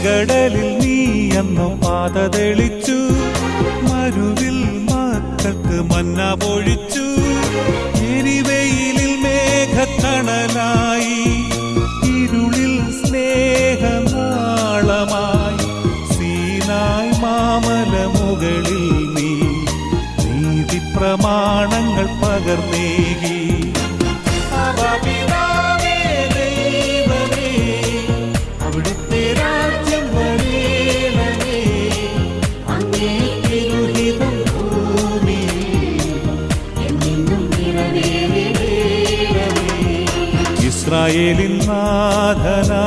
ചെങ്കടലിൽ നീ അന്നു പാത തെളിച്ചു, മരുവിൽ മക്കൾക്ക് മന്ന പൊഴിച്ചു. എരിവെയിലിൽ മേഘത്തണലായി, ഇരുളിൽ സ്നേഹനാളമായി. സീനായ് മാമല മുകളിൽ നീ നീതി പ്രമാണങ്ങൾ പകർന്നേകി. അവിടുത്തെ രാജ്യം വരേണമേ, അങ്ങേ തിരുഹിതം ഭൂമിയിൽ എന്നെന്നും നിറവേറണമേ. ഇസ്രായേലിൻ നാഥനാ